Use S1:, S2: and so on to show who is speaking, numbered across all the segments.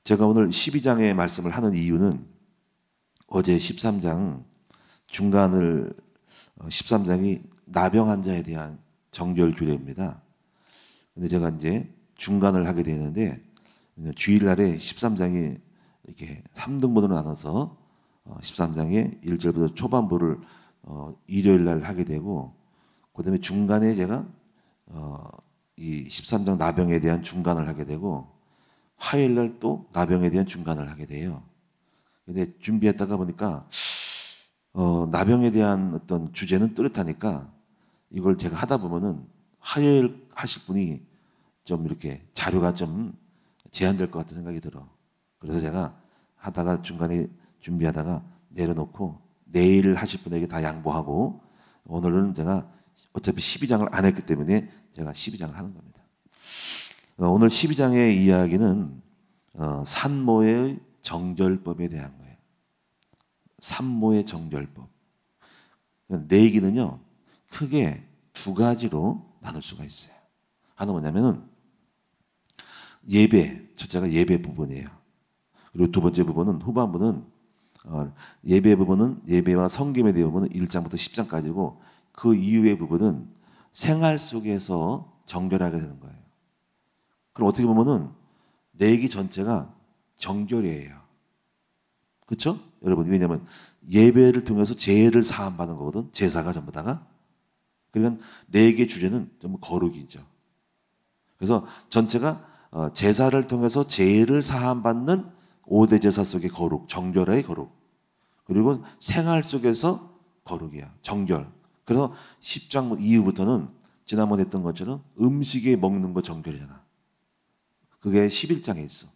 S1: 제가 오늘 12장의 말씀을 하는 이유는 어제 13장 중간을 13장이 나병 환자에 대한 정결 규례입니다. 근데 제가 이제 중간을 하게 되는데 주일날에 13장이 이렇게 3등분으로 나눠서 13장의 1절부터 초반부를 일요일 날 하게 되고, 그다음에 중간에 제가 이 13장 나병에 대한 중간을 하게 되고, 화요일 날 또 나병에 대한 중간을 하게 돼요. 근데 준비했다가 보니까 나병에 대한 어떤 주제는 뚜렷하니까 이걸 제가 하다 보면은 화요일 하실 분이 좀 이렇게 자료가 좀 제한될 것 같은 생각이 들어. 그래서 제가 하다가 중간에 준비하다가 내려놓고 내일 하실 분에게 다 양보하고, 오늘은 제가 어차피 12장을 안 했기 때문에 제가 12장을 하는 겁니다. 오늘 12장의 이야기는 산모의 정결법에 대한 거예요. 산모의 정결법. 내기는요 크게 두 가지로 나눌 수가 있어요. 하나 뭐냐면은 예배, 첫째가 예배 부분이에요. 그리고 두 번째 부분은 후반부는 예배 부분은 예배와 섬김에 대한 부분은 1장부터 10장까지고, 그 이후의 부분은 생활 속에서 정결하게 되는 거예요. 그럼 어떻게 보면은 내기 전체가 정결이에요. 그렇죠? 여러분, 왜냐하면 예배를 통해서 죄를 사함받는 거거든. 제사가 전부 다가. 그러니까 내기의 주제는 전부 거룩이죠. 그래서 전체가 제사를 통해서 죄를 사함받는 5대 제사 속의 거룩, 정결의 거룩. 그리고 생활 속에서 거룩이야, 정결. 그래서 10장 이후부터는 지난번에 했던 것처럼 음식에 먹는 거 정결이잖아. 그게 11장에 있어.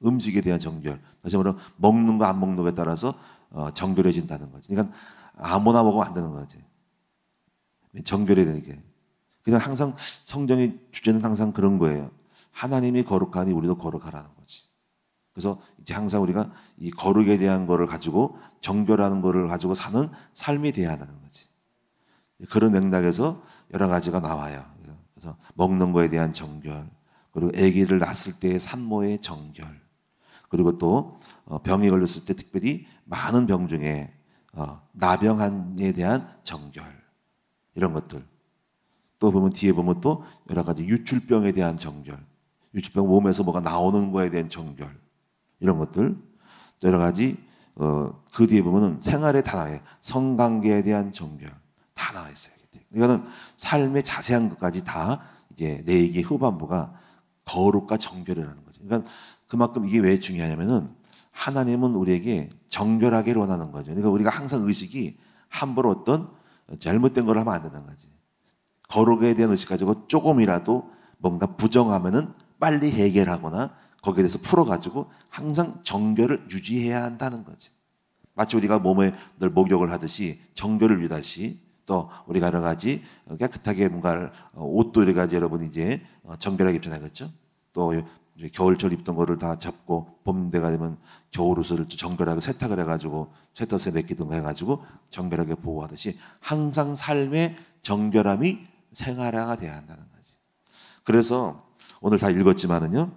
S1: 음식에 대한 정결. 다시 말하면 먹는 거 안 먹는 거에 따라서 정결해진다는 거지. 그러니까 아무나 먹으면 안 되는 거지. 정결해야 되는 게. 그냥 항상 성경의 주제는 항상 그런 거예요. 하나님이 거룩하니 우리도 거룩하라는 거지. 그래서 이제 항상 우리가 이 거룩에 대한 거를 가지고, 정결하는 거를 가지고 사는 삶이 돼야 한다는 거지. 그런 맥락에서 여러 가지가 나와요. 그래서 먹는 거에 대한 정결, 그리고 아기를 낳았을 때의 산모의 정결, 그리고 또 병이 걸렸을 때 특별히 많은 병 중에 나병에 대한 정결, 이런 것들. 또 보면 뒤에 보면 또 여러 가지 유출병에 대한 정결, 유출병 몸에서 뭐가 나오는 거에 대한 정결, 이런 것들 여러 가지. 그 뒤에 보면은 생활에 다 나와요. 성관계에 대한 정결 다 나와 있어요. 이거는 삶의 자세한 것까지 다 이제 내 얘기 후반부가 거룩과 정결이라는 거죠. 그러니까 그만큼 이게 왜 중요하냐면은 하나님은 우리에게 정결하게 원하는 거죠. 그러니까 우리가 항상 의식이 함부로 어떤 잘못된 걸 하면 안 되는 거지. 거룩에 대한 의식 가지고 조금이라도 뭔가 부정하면은 빨리 해결하거나 거기에 대해서 풀어가지고 항상 정결을 유지해야 한다는 거지. 마치 우리가 몸에 늘 목욕을 하듯이 정결을 위하듯이, 또 우리가 여러 가지 깨끗하게 뭔가를 옷도 여러 가지 여러분 이제 정결하게 입잖아요, 그렇죠? 또 이제 겨울철 입던 거를 다 접고 봄 때가 되면 겨울옷을 정결하게 세탁을 해가지고 세탁소에 맡기든가 해가지고 정결하게 보호하듯이 항상 삶의 정결함이 생활화가 돼야 한다는 거지. 그래서 오늘 다 읽었지만은요,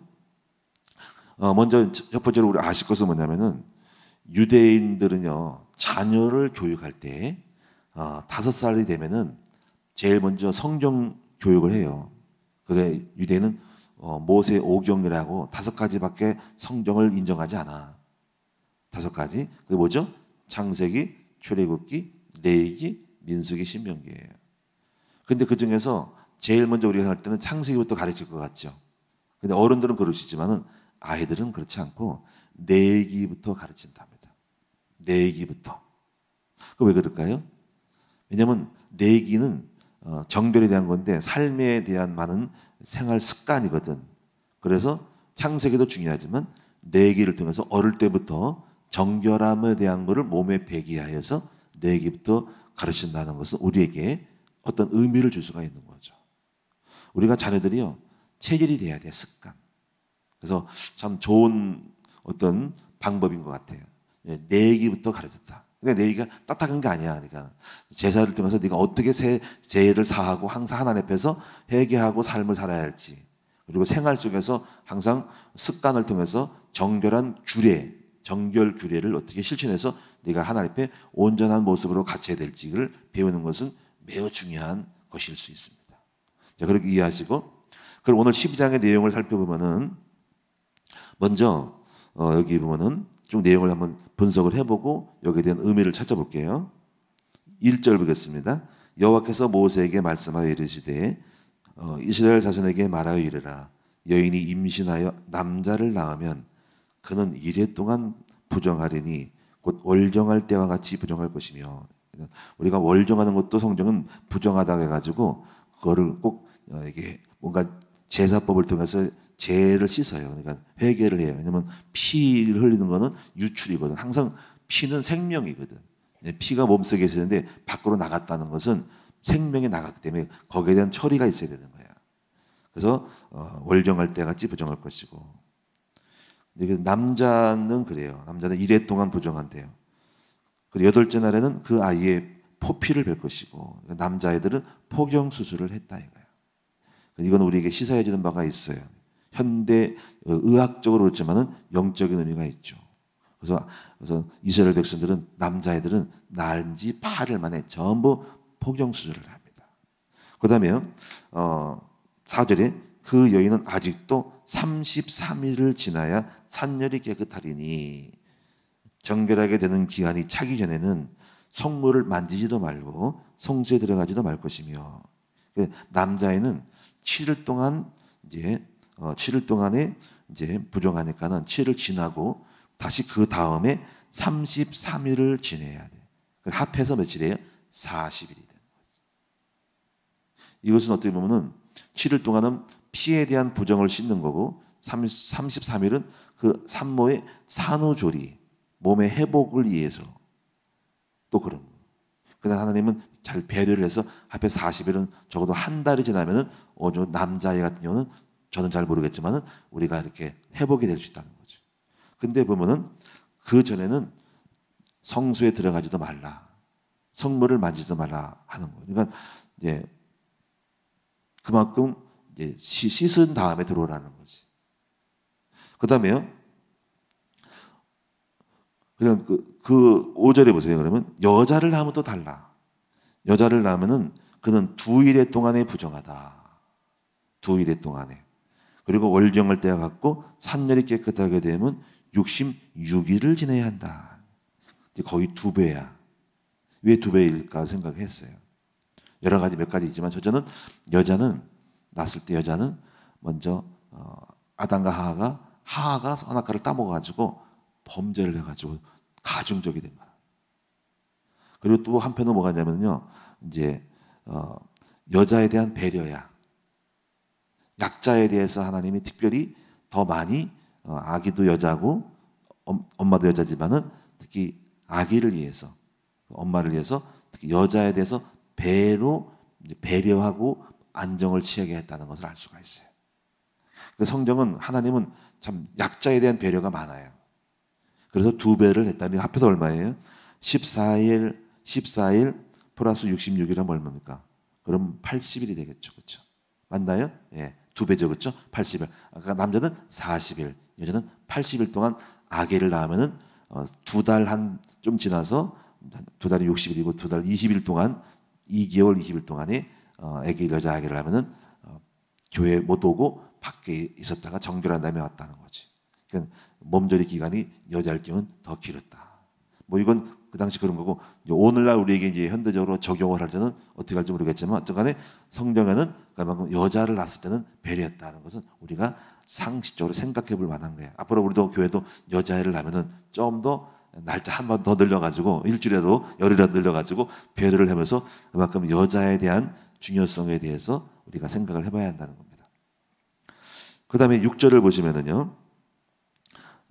S1: 먼저 첫 번째로 우리 아실 것은 뭐냐면은 유대인들은요 자녀를 교육할 때 5살이 되면은 제일 먼저 성경 교육을 해요. 그게 유대인은 모세 오경이라고 5가지밖에 성경을 인정하지 않아. 5가지. 그게 뭐죠? 창세기, 출애굽기, 레위기, 민수기, 신명기예요. 근데 그 중에서 제일 먼저 우리가 생각할 때는 창세기부터 가르칠 것 같죠. 근데 어른들은 그럴 수 있지만은 아이들은 그렇지 않고 레위기부터 가르친답니다. 레위기부터. 그 왜 그럴까요? 왜냐하면 레위기는 정결에 대한 건데 삶에 대한 많은 생활 습관이거든. 그래서 창세기도 중요하지만 레위기를 통해서 어릴 때부터 정결함에 대한 것을 몸에 배기하여서 레위기부터 가르친다는 것은 우리에게 어떤 의미를 줄 수가 있는 거죠. 우리가 자녀들이요 체질이 돼야 돼, 습관. 그래서 참 좋은 어떤 방법인 것 같아요. 내기부터 가르쳤다. 그러니까 내기가 딱딱한 게 아니야. 그러니까 제사를 통해서 네가 어떻게 죄를 사하고 항상 하나님 앞에서 회개하고 삶을 살아야 할지, 그리고 생활 속에서 항상 습관을 통해서 정결한 규례, 정결 규례를 어떻게 실천해서 내가 하나님 앞에 온전한 모습으로 갇혀야 될지를 배우는 것은 매우 중요한 것일 수 있습니다. 자, 그렇게 이해하시고, 그럼 오늘 12장의 내용을 살펴보면은 먼저 여기 보면은 좀 내용을 한번 분석을 해보고 여기에 대한 의미를 찾아볼게요. 1절 보겠습니다. 여호와께서 모세에게 말씀하여 이르시되 이스라엘 자손에게 말하여 이르라. 여인이 임신하여 남자를 낳으면 그는 이레 동안 부정하리니 곧 월정할 때와 같이 부정할 것이며, 우리가 월정하는 것도 성경은 부정하다고 해가지고 그거를 꼭 이게 뭔가 제사법을 통해서 죄를 씻어요. 그러니까 회개를 해요. 왜냐하면 피를 흘리는 거는 유출이거든. 항상 피는 생명이거든. 피가 몸속에 있었는데 밖으로 나갔다는 것은 생명이 나갔기 때문에 거기에 대한 처리가 있어야 되는 거야. 그래서 월정할 때 같이 부정할 것이고, 남자는 그래요. 남자는 이레 동안 부정한대요. 그리고 여덟째 날에는 그 아이의 포피를 뵐 것이고, 남자애들은 포경 수술을 했다 이거예요. 이건 우리에게 시사해 주는 바가 있어요. 현대 의학적으로 그렇지만은 영적인 의미가 있죠. 그래서 이스라엘 백성들은 남자애들은 낳은 지 8일 만에 전부 포경 수술을 합니다. 그다음에 4절에 그 여인은 아직도 33일을 지나야 산열이 깨끗하리니, 정결하게 되는 기한이 차기 전에는 성물을 만지지도 말고 성소에 들어가지도 말 것이며, 남자애는 7일 동안 이제 7일 동안에 이제 부정하니까는 7일 지나고 다시 그 다음에 33일을 지내야 돼. 합해서 며칠이에요? 40일이 되는 거지. 이것은 어떻게 보면은 7일 동안은 피에 대한 부정을 씻는 거고, 33일은 그 산모의 산후조리, 몸의 회복을 위해서 또 그런 거예요. 그러나 하나님은 잘 배려를 해서 앞에 40일은 적어도 한 달이 지나면은 남자애 같은 경우는 저는 잘 모르겠지만은 우리가 이렇게 회복이 될 수 있다는 거죠. 근데 보면은 그 전에는 성소에 들어가지도 말라, 성물을 만지지도 말라 하는 거예요. 그러니까 이제 그만큼 이제 씻은 다음에 들어오라는 거지. 그다음에요. 그냥 그 5절에 보세요. 그러면 여자를 낳으면 또 달라. 여자를 낳으면은 그는 2일의 동안에 부정하다. 2일의 동안에. 그리고 월정할 때와 같고 산열이 깨끗하게 되면 66일을 지내야 한다. 거의 2배야. 왜 2배일까 생각했어요. 여러 가지 몇 가지 있지만 여자는 낳았을 때 여자는 먼저 아담과 하하가 선악과를 따먹어가지고 범죄를 해가지고 가중적이 된 거야. 그리고 또 한편으로 뭐가 있냐면요, 이제 여자에 대한 배려야. 약자에 대해서 하나님이 특별히 더 많이 아기도 여자고 엄마도 여자지만은 특히 아기를 위해서, 엄마를 위해서 특히 여자에 대해서 배려하고 안정을 취하게 했다는 것을 알 수가 있어요. 성경은 하나님은 참 약자에 대한 배려가 많아요. 그래서 2배를 했다니 합해서 얼마예요? 14일 플러스 66일 하면 얼마입니까? 그럼 80일이 되겠죠. 그렇죠? 맞나요? 예. 2배죠. 그렇죠? 80일. 아까 남자는 40일, 여자는 80일 동안 아기를 낳으면은 2달 좀 지나서 2달이 60일이고 2달 20일 동안 2개월 20일 동안에 여자 아기를 낳으면은 교회 못 오고 밖에 있었다가 정결한 다음에 왔다는 거지. 그러니까 몸조리 기간이 여자일 경우는 더 길었다. 뭐 이건 그 당시 그런 거고, 오늘날 우리에게 이제 현대적으로 적용을 할 때는 어떻게 할지 모르겠지만 어쨌간에 성경에는 그만큼 여자를 낳았을 때는 배려했다는 것은 우리가 상식적으로 생각해 볼 만한 거예요. 앞으로 우리도 교회도 여자애를 낳으면은 좀 더 날짜 한 번 더 늘려가지고 일주일에도 열흘이라도 늘려가지고 배려를 하면서 그만큼 여자에 대한 중요성에 대해서 우리가 생각을 해봐야 한다는 겁니다. 그 다음에 6절을 보시면은요,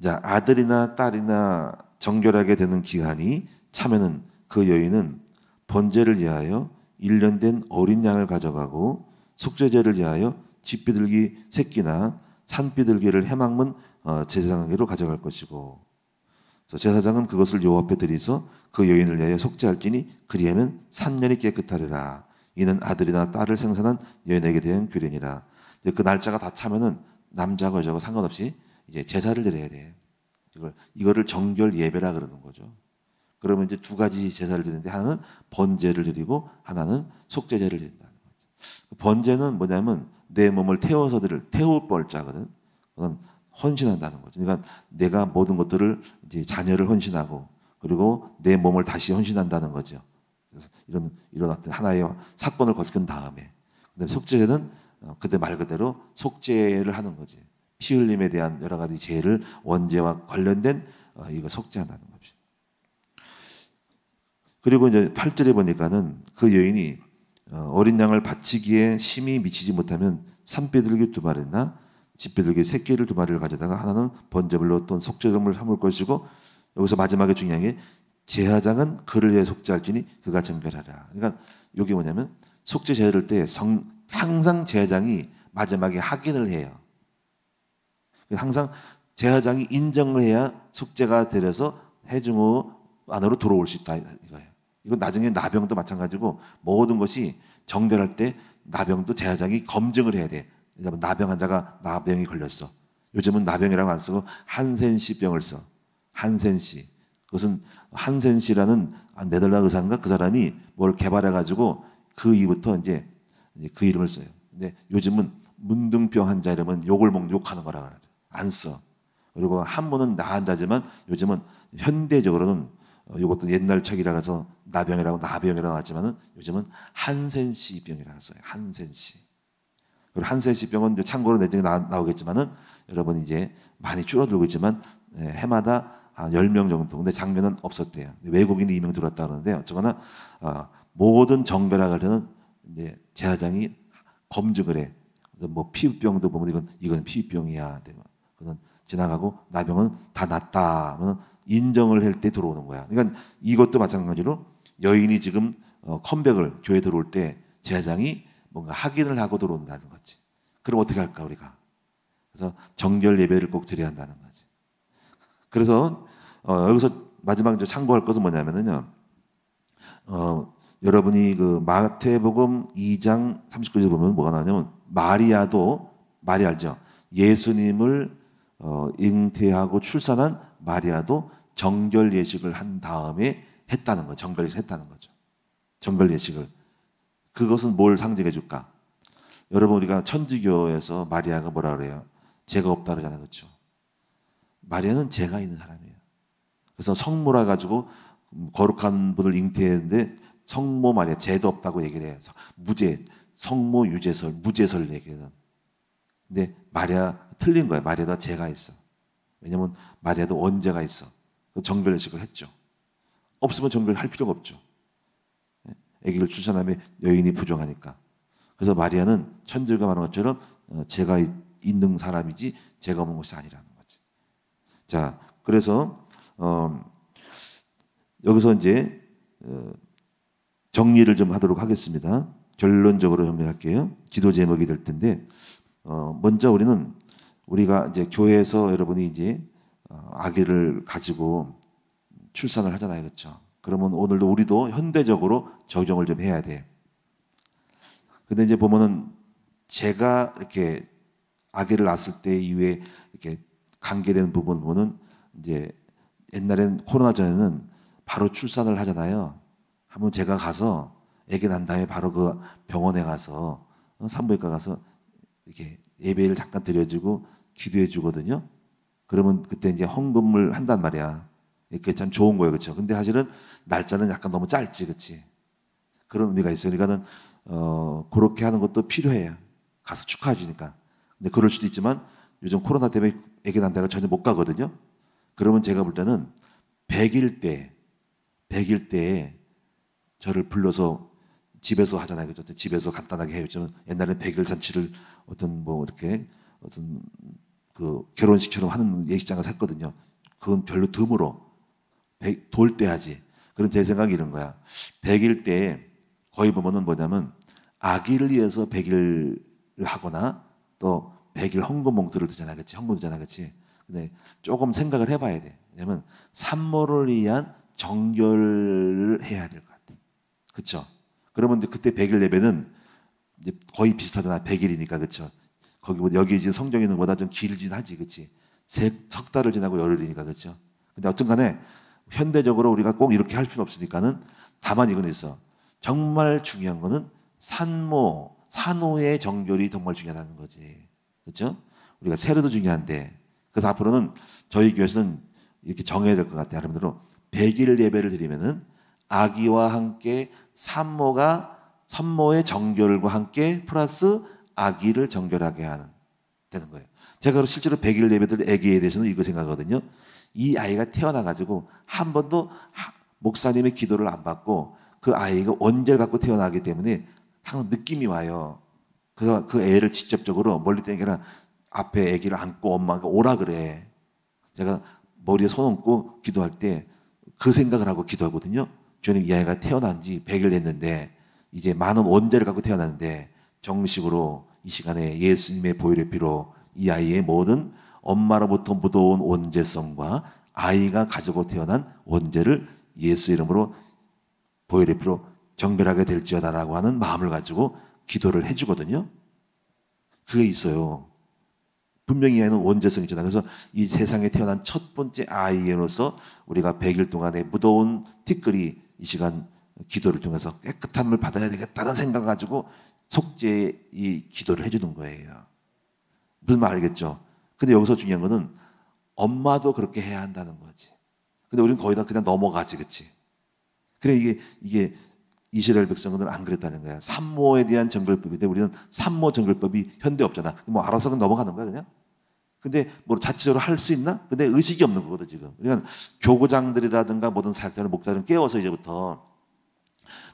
S1: 자, 아들이나 딸이나 정결하게 되는 기한이 차면은 그 여인은 번제를 위하여 1년 된 어린 양을 가져가고 속죄제를 위하여 집비둘기 새끼나 산비둘기를 해망문 제사장에게로 가져갈 것이고, 제사장은 그것을 여호와 앞에 드리서 그 여인을 위하여 속죄할지니 그리하면 산년이 깨끗하리라. 이는 아들이나 딸을 생산한 여인에게 대한 규례니라. 이제 그 날짜가 다 차면은 남자고 여자고 상관없이 이제 제사를 드려야 돼. 이거를 정결 예배라 그러는 거죠. 그러면 이제 두 가지 제사를 드리는데 하나는 번제를 드리고 하나는 속죄제를 드린다는 거죠. 번제는 뭐냐면 내 몸을 태워서 드릴 태우벌자거든. 그건 헌신한다는 거죠. 그러니까 내가 모든 것들을 이제 자녀를 헌신하고 그리고 내 몸을 다시 헌신한다는 거죠. 그래서 이런 어떤 하나의 사건을 거친 다음에 그다음에 속죄제는 그때 말 그대로 속죄를 하는 거지. 피 흘림에 대한 여러 가지 죄를 원죄와 관련된 이거 속죄한다는 겁니다. 그리고 이제 8절에 보니까는 그 여인이 어린 양을 바치기에 심히 미치지 못하면 산비둘기 2마리나 집비둘기 새끼를 2마리를 가져다가 하나는 번제물로 또는 속죄제물을 삼을 것이고 여기서 마지막에 중요한 게 제사장은 그를 위해 속죄할지니 그가 정결하라. 그러니까 이게 뭐냐면 속죄 제사를 때 항상 제사장이 마지막에 확인을 해요. 항상 제사장이 인정을 해야 속죄가 되려서 회중호 안으로 들어올 수 있다 이거예요. 이건 나중에 나병도 마찬가지고 모든 것이 정결할 때 나병도 제사장이 검증을 해야 돼. 나병 환자가 나병이 걸렸어. 요즘은 나병이라고 안 쓰고 한센시병을 써. 한센시. 그것은 한센시라는 네덜란드 의사인가 그 사람이 뭘 개발해가지고 그 이후부터 이제 그 이름을 써요. 근데 요즘은 문둥병 환자 이러면 욕하는 거라 그러죠. 안 써. 그리고 한문은 나한자지만 요즘은 현대적으로는 이것도 옛날 책이라 해서 나병이라고 하지만은 요즘은 한센시 병이라고 써요. 한센시. 그리고 한센시 병은 이제 참고로 내중에 나오겠지만은 여러분 이제 많이 줄어들고 있지만 해마다 한 10명 정도. 근데 작년은 없었대요. 외국인이 2명 들어왔다 그러는데 어쩌거나 모든 정결하려는 이제 제사장이 검증을 해. 뭐 피부병도 보면 이건 피부병이야. 그건 지나가고 나병은 다 낫다. 하면 인정을 할 때 들어오는 거야. 그러니까 이것도 마찬가지로 여인이 지금 컴백을 교회 들어올 때 제사장이 뭔가 확인을 하고 들어온다는 거지. 그럼 어떻게 할까 우리가? 그래서 정결 예배를 꼭 드려야 한다는 거지. 그래서 여기서 마지막 참고할 것은 뭐냐면은요. 여러분이 그 마태복음 2장 39절에 보면 뭐가 나오냐면 마리 알죠? 예수님을 잉태하고 출산한 마리아도 정결 예식을 한 다음에 했다는 거죠. 정결 예식을 했다는 거죠. 정결 예식을. 그것은 뭘 상징해 줄까? 여러분 우리가 천주교에서 마리아가 뭐라 그래요? 죄가 없다 그러잖아요. 그렇죠? 마리아는 죄가 있는 사람이에요. 그래서 성모라 가지고 거룩한 분을 잉태했는데 성모 마리아 죄도 없다고 얘기를 해요. 무죄, 성모 유죄설, 무죄설 얘기는. 근데 마리아 틀린 거예요. 마리아도 죄가 있어. 왜냐하면 마리아도 원죄가 있어. 정결 예식을 했죠. 없으면 정결할 필요가 없죠. 아기를 출산하면 여인이 부정하니까. 그래서 마리아는 천주교가 말한 것처럼 죄가 있는 사람이지 죄가 없는 것이 아니라는 거지. 자, 그래서 여기서 이제 정리를 좀 하도록 하겠습니다. 결론적으로 정리할게요. 기도 제목이 될 텐데 먼저 우리가 이제 교회에서 여러분이 이제 아기를 가지고 출산을 하잖아요, 그렇죠? 그러면 오늘도 우리도 현대적으로 적용을 좀 해야 돼. 근데 이제 보면은 제가 이렇게 아기를 낳았을 때 이후에 이렇게 관계된 부분 보면은 이제 옛날엔 코로나 전에는 바로 출산을 하잖아요. 한번 제가 가서 아기 난 다음에 바로 그 병원에 가서 산부인과 가서 이렇게 예배를 잠깐 드려주고 기도해 주거든요. 그러면 그때 이제 헌금을 한단 말이야. 이게 참 좋은 거예요, 그렇죠? 근데 사실은 날짜는 약간 너무 짧지, 그렇지? 그런 의미가 있어요. 그러니까는 그렇게 하는 것도 필요해요. 가서 축하해 주니까. 근데 그럴 수도 있지만 요즘 코로나 때문에 아기 난 데가 전혀 못 가거든요. 그러면 제가 볼 때는 100일 때에 저를 불러서 집에서 하잖아요. 그죠? 집에서 간단하게 해요. 옛날에 100일 잔치를 어떤 뭐 이렇게 어떤 그 결혼식처럼 하는 예식장에서 했거든요. 그건 별로 드물어. 돌 때 하지. 그럼 제 생각이 이런 거야. 100일 때 거의 보면은 뭐냐면 아기를 위해서 100일을 하거나 또 100일 헌금 봉투를 드잖아, 그렇지? 헌금 드잖아, 그렇지? 근데 조금 생각을 해봐야 돼. 왜냐면 산모를 위한 정결을 해야 될 것 같아. 그렇죠? 그러면 이제 그때 100일 예배는 이제 거의 비슷하잖아. 100일이니까, 그렇죠? 거기 여기 이제 성경에 있는 것보다 좀 길진 하지, 그렇지? 석 달을 지나고 열흘이니까, 그렇죠? 근데 어쨌간에 현대적으로 우리가 꼭 이렇게 할 필요 없으니까는 다만 이건 있어. 정말 중요한 거는 산호의 정결이 정말 중요하다는 거지, 그렇죠? 우리가 세례도 중요한데, 그래서 앞으로는 저희 교회에서는 이렇게 정해야 될 것 같아요. 여러분들은 100일 예배를 드리면은 아기와 함께 산모의 정결과 함께 플러스 아기를 정결하게 하는 되는 거예요. 제가 실제로 100일 예배들 아기에 대해서는 이거 생각하거든요. 이 아이가 태어나가지고 한 번도 목사님의 기도를 안 받고 그 아이가 원죄를 갖고 태어나기 때문에 항상 느낌이 와요. 그래서 그 애를 직접적으로 멀리 때는 게 아니라 앞에 아기를 안고 엄마가 오라 그래. 제가 머리에 손 얹고 기도할 때 그 생각을 하고 기도하거든요. 주님, 이 아이가 태어난 지 100일 됐는데 이제 많은 원죄를 갖고 태어났는데 정식으로 이 시간에 예수님의 보혈의 피로 이 아이의 모든 엄마로부터 묻어온 원죄성과 아이가 가지고 태어난 원죄를 예수 이름으로 보혈의 피로 정결하게 될지어다라고 하는 마음을 가지고 기도를 해주거든요. 그게 있어요. 분명히 이 아이는 원죄성이 있잖아. 그래서 이 세상에 태어난 첫 번째 아이로서 우리가 100일 동안의 무더운 티끌이 이 시간 기도를 통해서 깨끗함을 받아야 되겠다는 생각 가지고 속죄의 이 기도를 해주는 거예요. 무슨 말 알겠죠? 근데 여기서 중요한 거는 엄마도 그렇게 해야 한다는 거지. 근데 우리는 거의 다 그냥 넘어가지, 그치? 그래, 이게 이스라엘 백성들은 안 그랬다는 거야. 산모에 대한 정결법인데 우리는 산모 정결법이 현대 없잖아. 뭐 알아서 그냥 넘어가는 거야, 그냥. 근데 뭐 자체적으로 할 수 있나? 근데 의식이 없는 거거든, 지금. 그러니까 교구장들이라든가 모든 사역자는 목사들은 깨워서 이제부터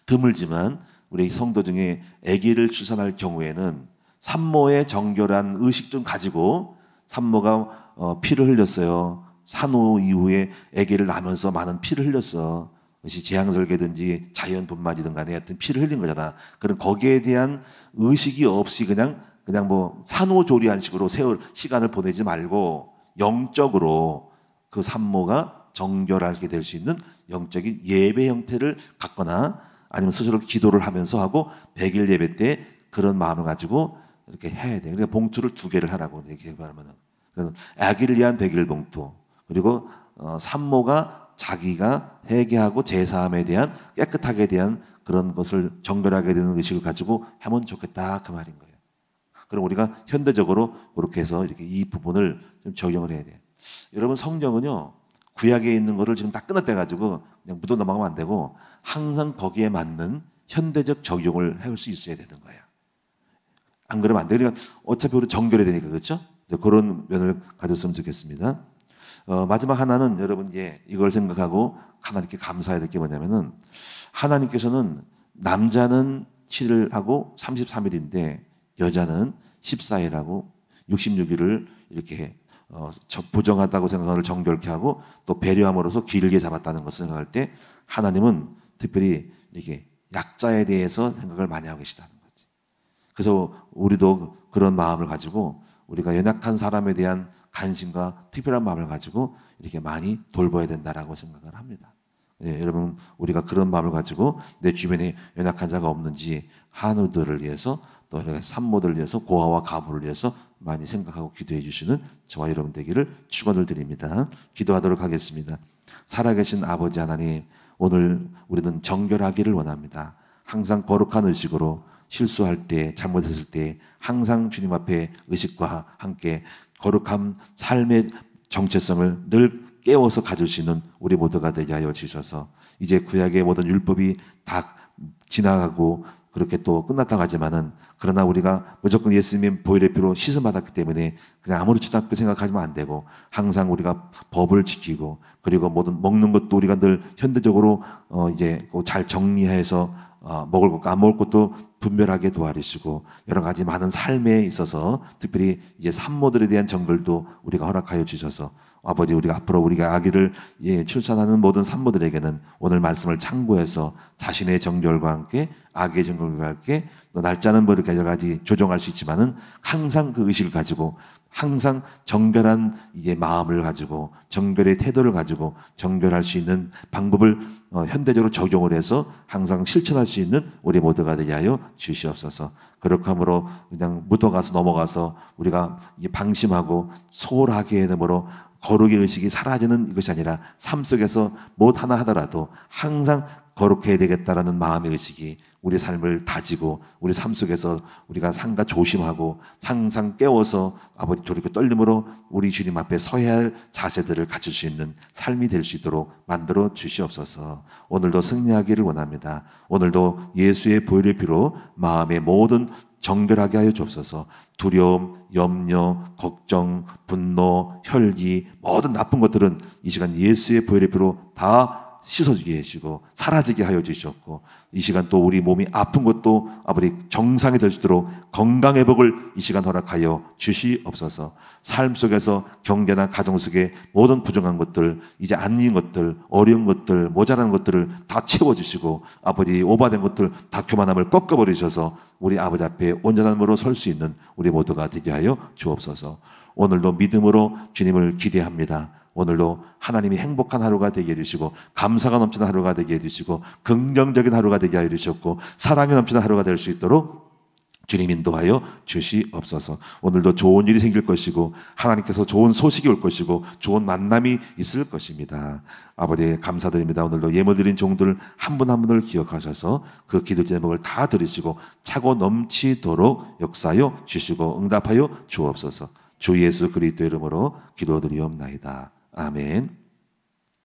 S1: 드물지만 우리 성도 중에 아기를 출산할 경우에는 산모의 정결한 의식 좀 가지고 산모가 피를 흘렸어요. 산후 이후에 아기를 낳으면서 많은 피를 흘렸어. 그것이 제왕절개든지 자연분만이든 간에 하여튼 피를 흘린 거잖아. 그럼 거기에 대한 의식이 없이 그냥 뭐 산후조리한 식으로 세월 시간을 보내지 말고 영적으로 그 산모가 정결하게 될 수 있는 영적인 예배 형태를 갖거나 아니면 스스로 기도를 하면서 하고 100일 예배 때 그런 마음을 가지고 이렇게 해야 돼. 그러니까 봉투를 2개를 하라고 얘기하면은 아기를 위한 100일 봉투, 그리고 산모가 자기가 회개하고 제사함에 대한 깨끗하게 대한 그런 것을 정결하게 되는 의식을 가지고 하면 좋겠다, 그 말인 거예요. 그럼 우리가 현대적으로 그렇게 해서 이렇게 이 부분을 좀 적용을 해야 돼요. 여러분, 성경은요 구약에 있는 거를 지금 다 끝났다 가지고 그냥 묻어 넘어가면 안 되고 항상 거기에 맞는 현대적 적용을 해올 수 있어야 되는 거야. 안 그러면 안 돼. 그러니까 어차피 우리 정결해야 되니까, 그렇죠? 그런 면을 가졌으면 좋겠습니다. 마지막 하나는 여러분 이걸 생각하고 하나님께 감사해야 될 게 뭐냐면은 하나님께서는 남자는 7일 하고 33일인데 여자는 14일하고 66일을 이렇게 부정하다고 생각하는 걸 정결케 하고 또 배려함으로써 길게 잡았다는 것을 생각할 때 하나님은 특별히 이렇게 약자에 대해서 생각을 많이 하고 계시다는 거지. 그래서 우리도 그런 마음을 가지고 우리가 연약한 사람에 대한 관심과 특별한 마음을 가지고 이렇게 많이 돌봐야 된다라고 생각을 합니다. 예, 여러분, 우리가 그런 마음을 가지고 내 주변에 연약한 자가 없는지 한우들을 위해서 또 산모들을 위해서 고아와 가부를 위해서 많이 생각하고 기도해 주시는 저와 여러분 되기를 축원을 드립니다. 기도하도록 하겠습니다. 살아계신 아버지 하나님, 오늘 우리는 정결하기를 원합니다. 항상 거룩한 의식으로 실수할 때, 잘못했을 때 항상 주님 앞에 의식과 함께 거룩한 삶의 정체성을 늘 깨워서 가질 수 있는 우리 모두가 되게 하여 주셔서 이제 구약의 모든 율법이 다 지나가고 그렇게 또 끝났다고 하지만은 그러나 우리가 무조건 예수님의 보혈의 피로 씻음 받았기 때문에 그냥 아무렇지도 않게 생각하면 안 되고 항상 우리가 법을 지키고 그리고 모든 먹는 것도 우리가 늘 현대적으로 이제 잘 정리해서 먹을 것과 안 먹을 것도 분별하게 도와주시고 여러 가지 많은 삶에 있어서 특별히 이제 산모들에 대한 정결도 우리가 허락하여 주셔서 아버지, 우리가 앞으로 우리가 아기를 출산하는 모든 산모들에게는 오늘 말씀을 참고해서 자신의 정결과 함께 아기의 정결과 함께 또 날짜는 뭐 이렇게 여러 가지 조정할 수 있지만은 항상 그 의식을 가지고 항상 정결한 마음을 가지고 정결의 태도를 가지고 정결할 수 있는 방법을 현대적으로 적용을 해서 항상 실천할 수 있는 우리 모두가 되게 하여 주시옵소서. 그렇게 함으로 그냥 묻어가서 넘어가서 우리가 방심하고 소홀하게 되므로 거룩의 의식이 사라지는 이것이 아니라 삶 속에서 못 하나 하더라도 항상 거룩해야 되겠다라는 마음의 의식이 우리 삶을 다지고 우리 삶 속에서 우리가 상가 조심하고 항상 깨워서 아버지 돌이켜 떨림으로 우리 주님 앞에 서야 할 자세들을 갖출 수 있는 삶이 될 수 있도록 만들어 주시옵소서. 오늘도 승리하기를 원합니다. 오늘도 예수의 보혈의 피로 마음의 모든 정결하게 하여 주옵소서. 두려움, 염려, 걱정, 분노, 혈기 모든 나쁜 것들은 이 시간 예수의 보혈의 피로 다 씻어주게 해주시고 사라지게 하여 주시옵고 이 시간 또 우리 몸이 아픈 것도 아버지 정상이 될 수 있도록 건강 회복을 이 시간 허락하여 주시옵소서. 삶 속에서 경제나 가정 속에 모든 부정한 것들, 이제 안 이은 것들, 어려운 것들, 모자란 것들을 다 채워주시고 아버지 오바된 것들 다 교만함을 꺾어버리셔서 우리 아버지 앞에 온전함으로 설 수 있는 우리 모두가 되게 하여 주옵소서. 오늘도 믿음으로 주님을 기대합니다. 오늘도 하나님이 행복한 하루가 되게 해주시고 감사가 넘치는 하루가 되게 해주시고 긍정적인 하루가 되게 해주셨고 사랑이 넘치는 하루가 될 수 있도록 주님 인도하여 주시옵소서. 오늘도 좋은 일이 생길 것이고 하나님께서 좋은 소식이 올 것이고 좋은 만남이 있을 것입니다. 아버지 감사드립니다. 오늘도 예물드린 종들 한 분 한 분을 기억하셔서 그 기도 제목을 다 들으시고 차고 넘치도록 역사하여 주시고 응답하여 주옵소서. 주 예수 그리스도 이름으로 기도드리옵나이다. 아멘.